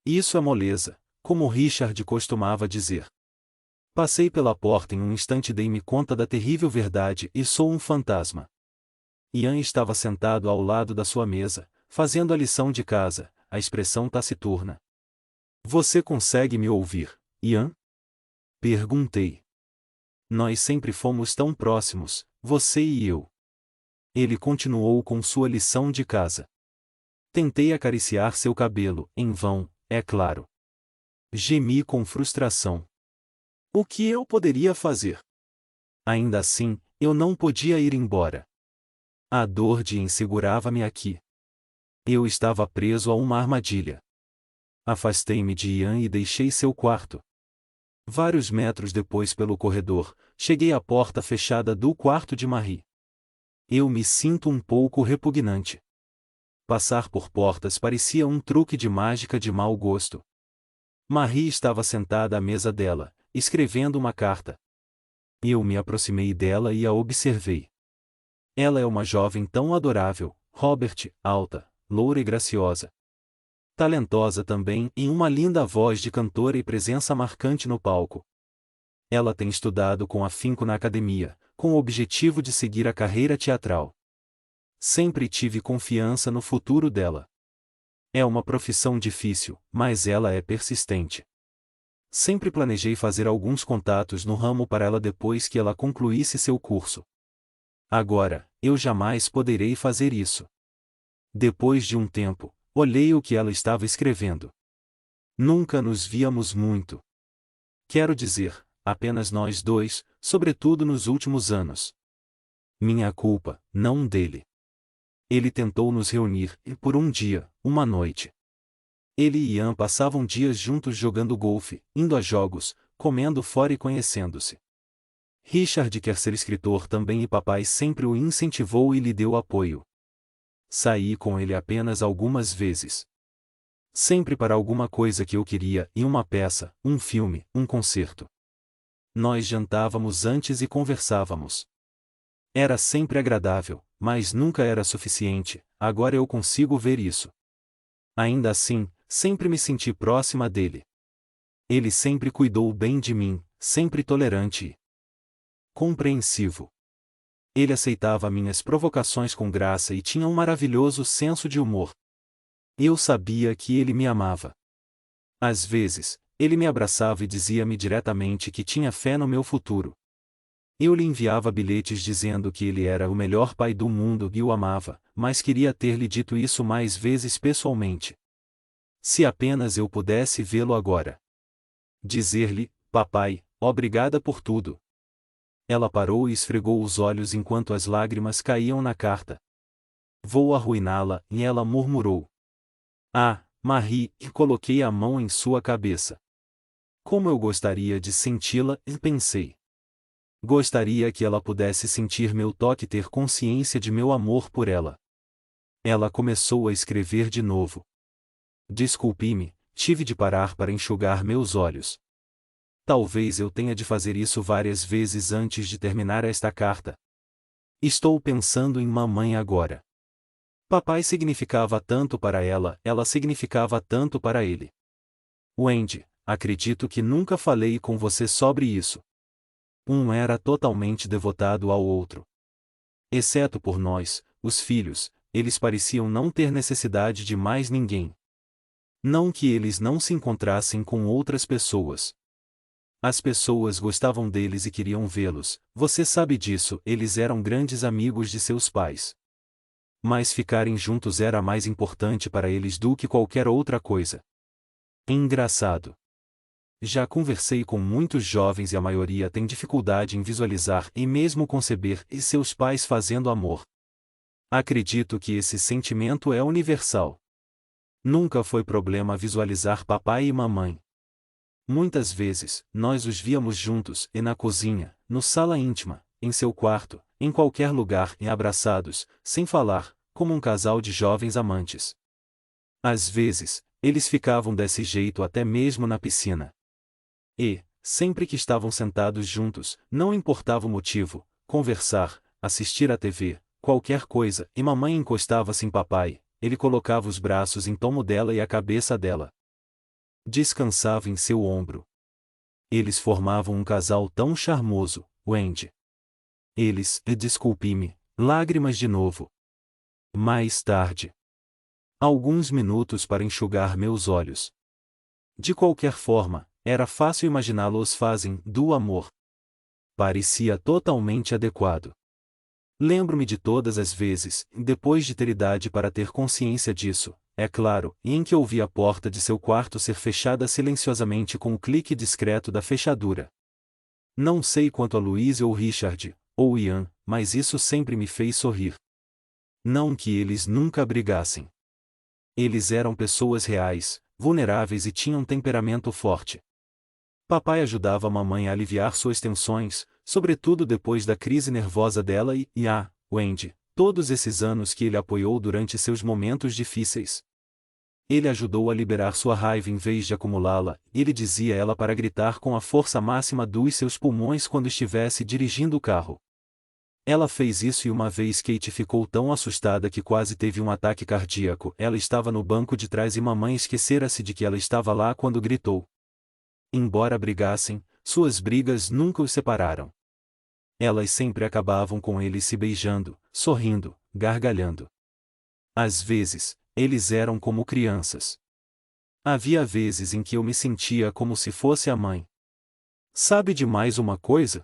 Isso é moleza, como Richard costumava dizer. Passei pela porta em um instante e dei-me conta da terrível verdade e sou um fantasma. Ian estava sentado ao lado da sua mesa, fazendo a lição de casa, a expressão taciturna. Você consegue me ouvir, Ian? Perguntei. Nós sempre fomos tão próximos, você e eu. Ele continuou com sua lição de casa. Tentei acariciar seu cabelo, em vão, é claro. Gemi com frustração. O que eu poderia fazer? Ainda assim, eu não podia ir embora. A dor de Ian segurava-me aqui. Eu estava preso a uma armadilha. Afastei-me de Ian e deixei seu quarto. Vários metros depois pelo corredor, cheguei à porta fechada do quarto de Marie. Eu me sinto um pouco repugnante. Passar por portas parecia um truque de mágica de mau gosto. Marie estava sentada à mesa dela, escrevendo uma carta. Eu me aproximei dela e a observei. Ela é uma jovem tão adorável, Robert, alta, loura e graciosa. Talentosa também, em uma linda voz de cantora e presença marcante no palco. Ela tem estudado com afinco na academia, com o objetivo de seguir a carreira teatral. Sempre tive confiança no futuro dela. É uma profissão difícil, mas ela é persistente. Sempre planejei fazer alguns contatos no ramo para ela depois que ela concluísse seu curso. Agora, eu jamais poderei fazer isso. Depois de um tempo, olhei o que ela estava escrevendo. Nunca nos víamos muito. Quero dizer, apenas nós dois, sobretudo nos últimos anos. Minha culpa, não dele. Ele tentou nos reunir, e por um dia, uma noite. Ele e Ian passavam dias juntos jogando golfe, indo a jogos, comendo fora e conhecendo-se. Richard quer ser escritor também e papai sempre o incentivou e lhe deu apoio. Saí com ele apenas algumas vezes. Sempre para alguma coisa que eu queria, e uma peça, um filme, um concerto. Nós jantávamos antes e conversávamos. Era sempre agradável, mas nunca era suficiente, agora eu consigo ver isso. Ainda assim, sempre me senti próxima dele. Ele sempre cuidou bem de mim, sempre tolerante e compreensivo. Ele aceitava minhas provocações com graça e tinha um maravilhoso senso de humor. Eu sabia que ele me amava. Às vezes, ele me abraçava e dizia-me diretamente que tinha fé no meu futuro. Eu lhe enviava bilhetes dizendo que ele era o melhor pai do mundo e o amava, mas queria ter-lhe dito isso mais vezes pessoalmente. Se apenas eu pudesse vê-lo agora. Dizer-lhe, papai, obrigada por tudo. Ela parou e esfregou os olhos enquanto as lágrimas caíam na carta. Vou arruiná-la, e ela murmurou. Ah, Marie, e coloquei a mão em sua cabeça. Como eu gostaria de senti-la, e pensei. Gostaria que ela pudesse sentir meu toque e ter consciência de meu amor por ela. Ela começou a escrever de novo. Desculpe-me, tive de parar para enxugar meus olhos. Talvez eu tenha de fazer isso várias vezes antes de terminar esta carta. Estou pensando em mamãe agora. Papai significava tanto para ela, ela significava tanto para ele. Wendy, acredito que nunca falei com você sobre isso. Um era totalmente devotado ao outro. Exceto por nós, os filhos, eles pareciam não ter necessidade de mais ninguém. Não que eles não se encontrassem com outras pessoas. As pessoas gostavam deles e queriam vê-los, você sabe disso, eles eram grandes amigos de seus pais. Mas ficarem juntos era mais importante para eles do que qualquer outra coisa. Engraçado. Já conversei com muitos jovens e a maioria tem dificuldade em visualizar e mesmo conceber e seus pais fazendo amor. Acredito que esse sentimento é universal. Nunca foi problema visualizar papai e mamãe. Muitas vezes, nós os víamos juntos, e na cozinha, no sala íntima, em seu quarto, em qualquer lugar e abraçados, sem falar, como um casal de jovens amantes. Às vezes, eles ficavam desse jeito até mesmo na piscina. E, sempre que estavam sentados juntos, não importava o motivo, conversar, assistir à TV, qualquer coisa, e mamãe encostava-se em papai, ele colocava os braços em torno dela e a cabeça dela. Descansava em seu ombro. Eles formavam um casal tão charmoso, Wendy. Eles, desculpe-me, lágrimas de novo. Mais tarde. Alguns minutos para enxugar meus olhos. De qualquer forma, era fácil imaginá-los fazem do amor. Parecia totalmente adequado. Lembro-me de todas as vezes, depois de ter idade para ter consciência disso, é claro, e em que ouvi a porta de seu quarto ser fechada silenciosamente com o clique discreto da fechadura. Não sei quanto a Louise ou Richard, ou Ian, mas isso sempre me fez sorrir. Não que eles nunca brigassem. Eles eram pessoas reais, vulneráveis e tinham um temperamento forte. Papai ajudava a mamãe a aliviar suas tensões, sobretudo depois da crise nervosa dela Wendy, todos esses anos que ele apoiou durante seus momentos difíceis. Ele ajudou a liberar sua raiva em vez de acumulá-la, e ele dizia a ela para gritar com a força máxima dos seus pulmões quando estivesse dirigindo o carro. Ela fez isso e uma vez Kate ficou tão assustada que quase teve um ataque cardíaco. Ela estava no banco de trás e mamãe esquecera-se de que ela estava lá quando gritou. Embora brigassem, suas brigas nunca os separaram. Elas sempre acabavam com ele se beijando, sorrindo, gargalhando. Às vezes, eles eram como crianças. Havia vezes em que eu me sentia como se fosse a mãe. Sabe de mais uma coisa?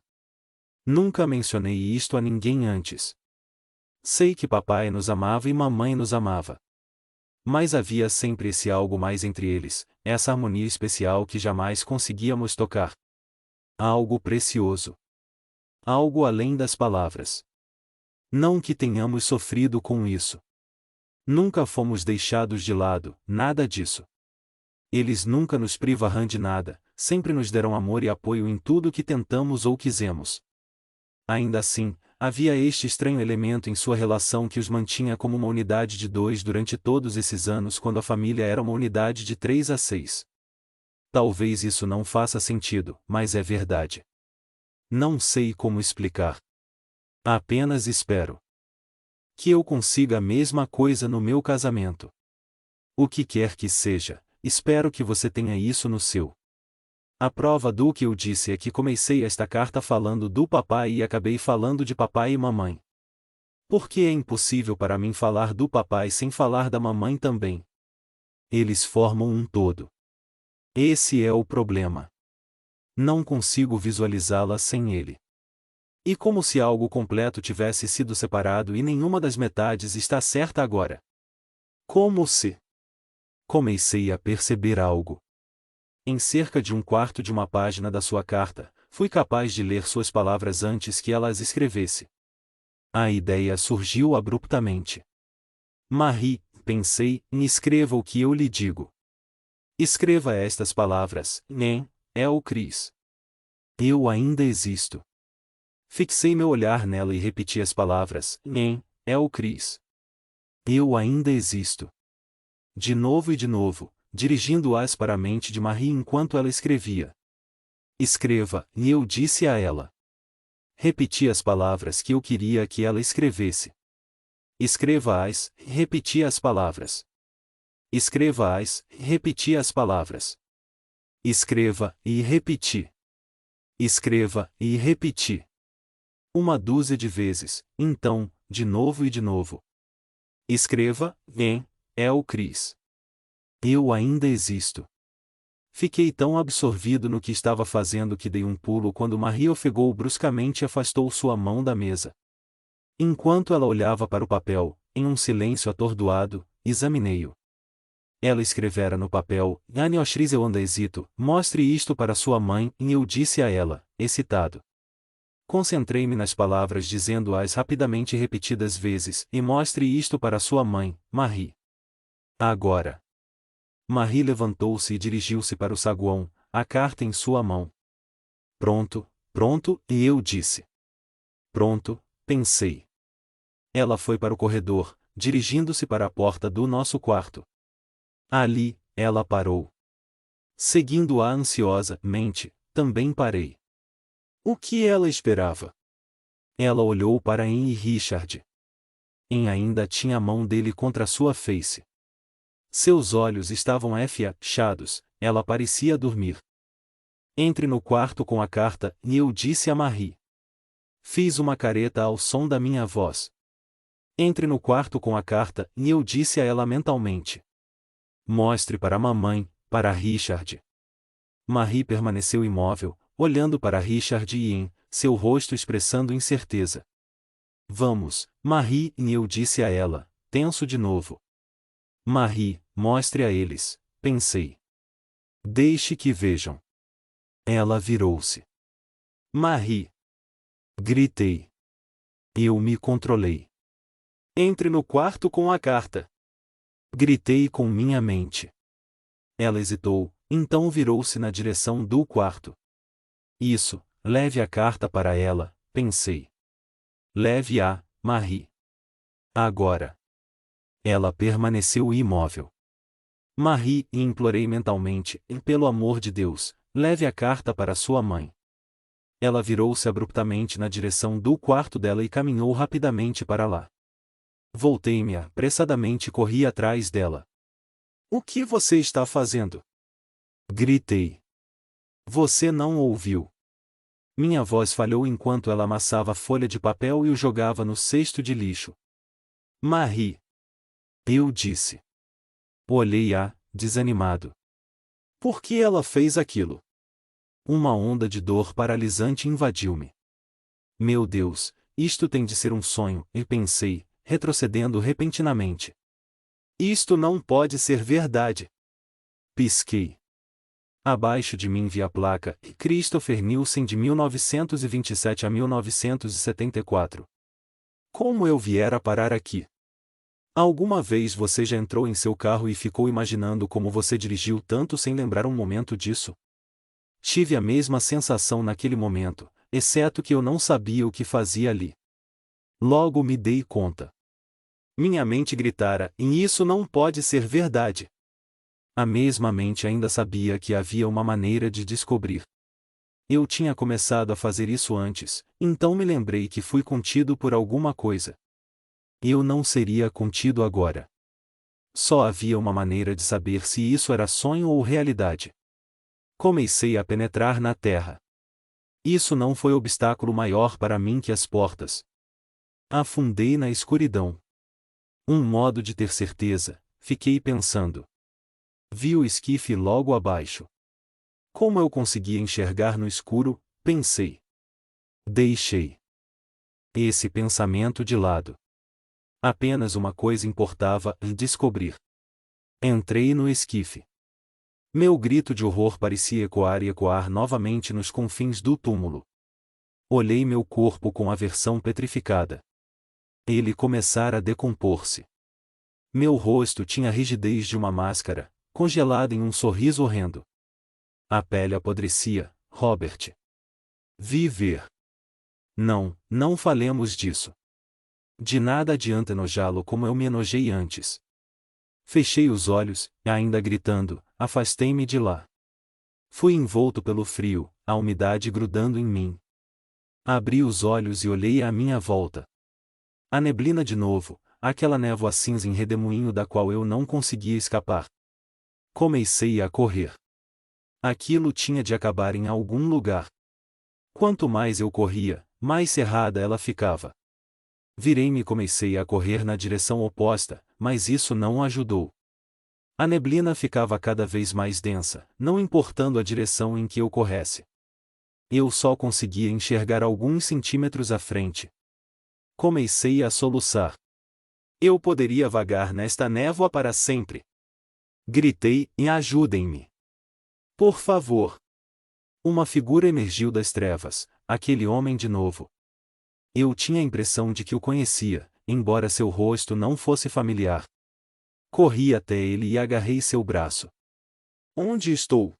Nunca mencionei isto a ninguém antes. Sei que papai nos amava e mamãe nos amava. Mas havia sempre esse algo mais entre eles, essa harmonia especial que jamais conseguíamos tocar. Algo precioso. Algo além das palavras. Não que tenhamos sofrido com isso. Nunca fomos deixados de lado, nada disso. Eles nunca nos privarão de nada, sempre nos deram amor e apoio em tudo que tentamos ou quisemos. Ainda assim, havia este estranho elemento em sua relação que os mantinha como uma unidade de dois durante todos esses anos quando a família era uma unidade de 3 a 6. Talvez isso não faça sentido, mas é verdade. Não sei como explicar. Apenas espero que eu consiga a mesma coisa no meu casamento. O que quer que seja, espero que você tenha isso no seu. A prova do que eu disse é que comecei esta carta falando do papai e acabei falando de papai e mamãe. Porque é impossível para mim falar do papai sem falar da mamãe também. Eles formam um todo. Esse é o problema. Não consigo visualizá-la sem ele. E como se algo completo tivesse sido separado e nenhuma das metades está certa agora. Como se... Comecei a perceber algo. Em cerca de um quarto de uma página da sua carta, fui capaz de ler suas palavras antes que ela as escrevesse. A ideia surgiu abruptamente. Marie, pensei, escreva o que eu lhe digo. Escreva estas palavras, nem, é o Cris. Eu ainda existo. Fixei meu olhar nela e repeti as palavras, nem, é o Cris. Eu ainda existo. De novo e de novo, dirigindo-as para a mente de Marie enquanto ela escrevia. Escreva, e eu disse a ela. Repeti as palavras que eu queria que ela escrevesse. Escreva-as, repeti as palavras. Escreva-as, repeti as palavras. Escreva, e repeti. Escreva, e repeti. Uma dúzia de vezes, então, de novo e de novo. Escreva, é o Cris. Eu ainda existo. Fiquei tão absorvido no que estava fazendo que dei um pulo quando Marie ofegou bruscamente e afastou sua mão da mesa. Enquanto ela olhava para o papel, em um silêncio atordoado, examinei-o. Ela escrevera no papel, Anioshris eu anda hesito, mostre isto para sua mãe, e eu disse a ela, excitado. Concentrei-me nas palavras dizendo-as rapidamente repetidas vezes, e mostre isto para sua mãe, Marie. Agora. Marie levantou-se e dirigiu-se para o saguão, a carta em sua mão. Pronto, pronto, e eu disse. Pronto, pensei. Ela foi para o corredor, dirigindo-se para a porta do nosso quarto. Ali, ela parou. Seguindo-a ansiosamente, também parei. O que ela esperava? Ela olhou para Anne e Richard. Anne ainda tinha a mão dele contra sua face. Seus olhos estavam fechados, ela parecia dormir. Entre no quarto com a carta, e eu disse a Marie. Fiz uma careta ao som da minha voz. Entre no quarto com a carta, e eu disse a ela mentalmente. Mostre para a mamãe, para Richard. Marie permaneceu imóvel, olhando para Richard e Anne, seu rosto expressando incerteza. Vamos, Marie, e eu disse a ela, tenso de novo. Marie, mostre a eles, pensei. Deixe que vejam. Ela virou-se. Marie. Gritei. Eu me controlei. Entre no quarto com a carta. Gritei com minha mente. Ela hesitou, então virou-se na direção do quarto. Isso, leve a carta para ela, pensei. Leve-a, Marie. Agora. Ela permaneceu imóvel. Marie, implorei mentalmente, pelo amor de Deus, leve a carta para sua mãe. Ela virou-se abruptamente na direção do quarto dela e caminhou rapidamente para lá. Voltei-me apressadamente e corri atrás dela. O que você está fazendo? Gritei. Você não ouviu. Minha voz falhou enquanto ela amassava folha de papel e o jogava no cesto de lixo. Marie. Eu disse. Olhei-a, desanimado. Por que ela fez aquilo? Uma onda de dor paralisante invadiu-me. Meu Deus, isto tem de ser um sonho, e pensei, retrocedendo repentinamente. Isto não pode ser verdade. Pisquei. Abaixo de mim vi a placa, Christopher Nielsen de 1927 a 1974. Como eu viera parar aqui? Alguma vez você já entrou em seu carro e ficou imaginando como você dirigiu tanto sem lembrar um momento disso? Tive a mesma sensação naquele momento, exceto que eu não sabia o que fazia ali. Logo me dei conta. Minha mente gritara, e isso não pode ser verdade. A mesma mente ainda sabia que havia uma maneira de descobrir. Eu tinha começado a fazer isso antes, então me lembrei que fui contido por alguma coisa. Eu não seria contido agora. Só havia uma maneira de saber se isso era sonho ou realidade. Comecei a penetrar na terra. Isso não foi obstáculo maior para mim que as portas. Afundei na escuridão. Um modo de ter certeza, fiquei pensando. Vi o esquife logo abaixo. Como eu conseguia enxergar no escuro, pensei. Deixei esse pensamento de lado. Apenas uma coisa importava, descobrir. Entrei no esquife. Meu grito de horror parecia ecoar e ecoar novamente nos confins do túmulo. Olhei meu corpo com aversão petrificada. Ele começara a decompor-se. Meu rosto tinha a rigidez de uma máscara, congelada em um sorriso horrendo. A pele apodrecia, Robert. Viver. Não falemos disso. De nada adianta enojá-lo como eu me enojei antes. Fechei os olhos, e ainda gritando, afastei-me de lá. Fui envolto pelo frio, a umidade grudando em mim. Abri os olhos e olhei à minha volta. A neblina de novo, aquela névoa cinza em redemoinho da qual eu não conseguia escapar. Comecei a correr. Aquilo tinha de acabar em algum lugar. Quanto mais eu corria, mais cerrada ela ficava. Virei-me e comecei a correr na direção oposta, mas isso não ajudou. A neblina ficava cada vez mais densa, não importando a direção em que eu corresse. Eu só conseguia enxergar alguns centímetros à frente. Comecei a soluçar. Eu poderia vagar nesta névoa para sempre. Gritei, e ajudem-me. Por favor. Uma figura emergiu das trevas, aquele homem de novo. Eu tinha a impressão de que o conhecia, embora seu rosto não fosse familiar. Corri até ele e agarrei seu braço. Onde estou?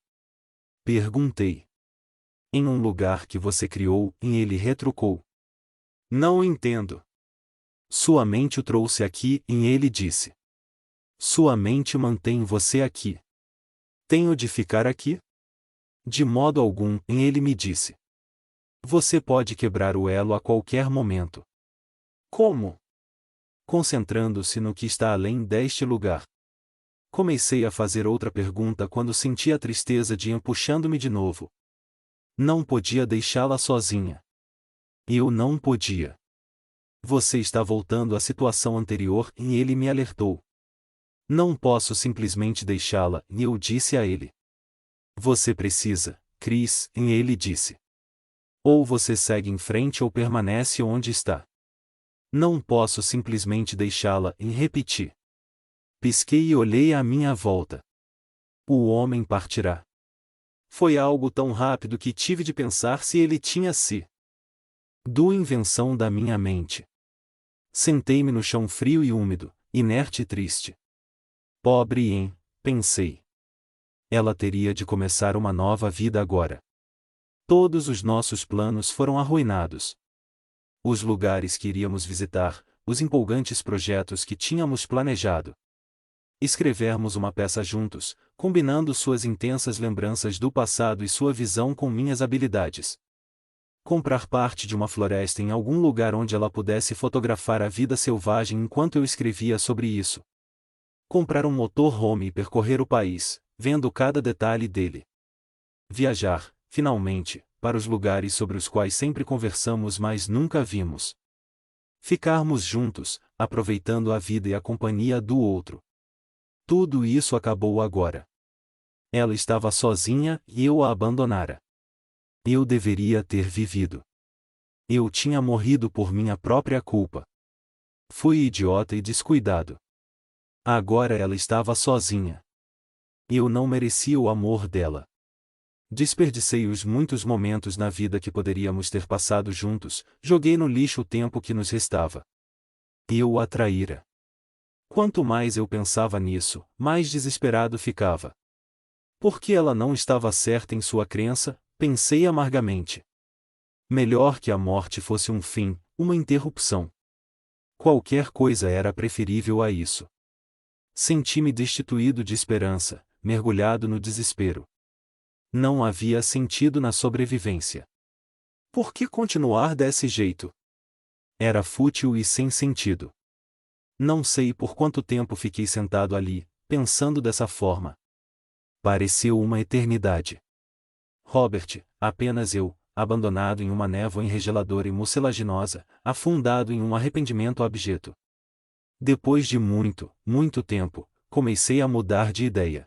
Perguntei. Em um lugar que você criou, e ele retrucou. Não entendo. Sua mente o trouxe aqui, e ele disse. Sua mente mantém você aqui. Tenho de ficar aqui? De modo algum, e ele me disse. Você pode quebrar o elo a qualquer momento. Como? Concentrando-se no que está além deste lugar. Comecei a fazer outra pergunta quando senti a tristeza de Ian puxando-me de novo. Não podia deixá-la sozinha. Eu não podia. Você está voltando à situação anterior, e ele me alertou. Não posso simplesmente deixá-la, e eu disse a ele. Você precisa, Chris, e ele disse. Ou você segue em frente ou permanece onde está. Não posso simplesmente deixá-la, e repeti. Pisquei e olhei à minha volta. O homem partirá. Foi algo tão rápido que tive de pensar se ele tinha se. Do invenção da minha mente. Sentei-me no chão frio e úmido, inerte e triste. Pobre Ian, pensei. Ela teria de começar uma nova vida agora. Todos os nossos planos foram arruinados. Os lugares que iríamos visitar, os empolgantes projetos que tínhamos planejado. Escrevermos uma peça juntos, combinando suas intensas lembranças do passado e sua visão com minhas habilidades. Comprar parte de uma floresta em algum lugar onde ela pudesse fotografar a vida selvagem enquanto eu escrevia sobre isso. Comprar um motorhome e percorrer o país, vendo cada detalhe dele. Viajar, finalmente, para os lugares sobre os quais sempre conversamos mas nunca vimos. Ficarmos juntos, aproveitando a vida e a companhia do outro. Tudo isso acabou agora. Ela estava sozinha e eu a abandonara. Eu deveria ter vivido. Eu tinha morrido por minha própria culpa. Fui idiota e descuidado. Agora ela estava sozinha. Eu não merecia o amor dela. Desperdicei os muitos momentos na vida que poderíamos ter passado juntos, joguei no lixo o tempo que nos restava. Eu a traíra. Quanto mais eu pensava nisso, mais desesperado ficava. Porque ela não estava certa em sua crença, pensei amargamente. Melhor que a morte fosse um fim, uma interrupção. Qualquer coisa era preferível a isso. Senti-me destituído de esperança, mergulhado no desespero. Não havia sentido na sobrevivência. Por que continuar desse jeito? Era fútil e sem sentido. Não sei por quanto tempo fiquei sentado ali, pensando dessa forma. Pareceu uma eternidade. Robert, apenas eu, abandonado em uma névoa enregeladora e mucilaginosa, afundado em um arrependimento abjeto. Depois de muito, muito tempo, comecei a mudar de ideia.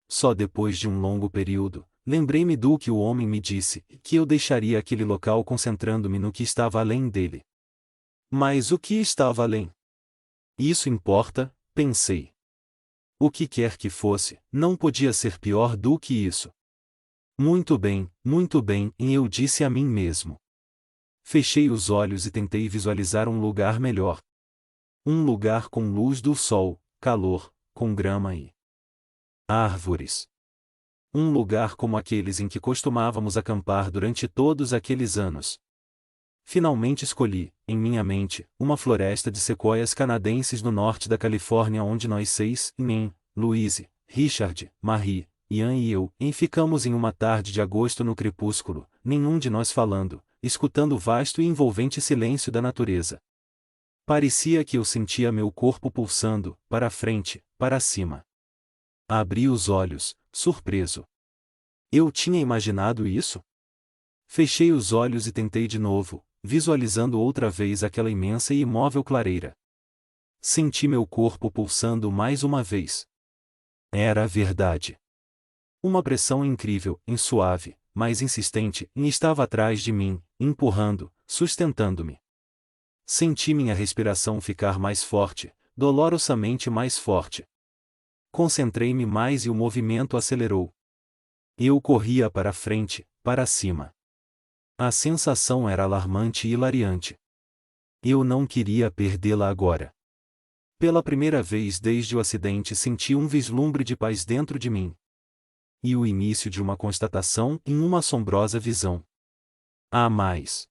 Só depois de um longo período, lembrei-me do que o homem me disse, que eu deixaria aquele local concentrando-me no que estava além dele. Mas o que estava além? Isso importa, pensei. O que quer que fosse, não podia ser pior do que isso. Muito bem, e eu disse a mim mesmo. Fechei os olhos e tentei visualizar um lugar melhor. Um lugar com luz do sol, calor, com grama e árvores. Um lugar como aqueles em que costumávamos acampar durante todos aqueles anos. Finalmente escolhi, em minha mente, uma floresta de sequoias canadenses no norte da Califórnia onde nós seis, Min, Louise, Richard, Marie, Ian e eu, ficamos em uma tarde de agosto no crepúsculo, nenhum de nós falando, escutando o vasto e envolvente silêncio da natureza. Parecia que eu sentia meu corpo pulsando, para frente, para cima. Abri os olhos, surpreso. Eu tinha imaginado isso? Fechei os olhos e tentei de novo, visualizando outra vez aquela imensa e imóvel clareira. Senti meu corpo pulsando mais uma vez. Era verdade. Uma pressão incrível, suave, mas insistente, estava atrás de mim, empurrando, sustentando-me. Senti minha respiração ficar mais forte, dolorosamente mais forte. Concentrei-me mais e o movimento acelerou. Eu corria para frente, para cima. A sensação era alarmante e hilariante. Eu não queria perdê-la agora. Pela primeira vez desde o acidente senti um vislumbre de paz dentro de mim. E o início de uma constatação em uma assombrosa visão. Há mais.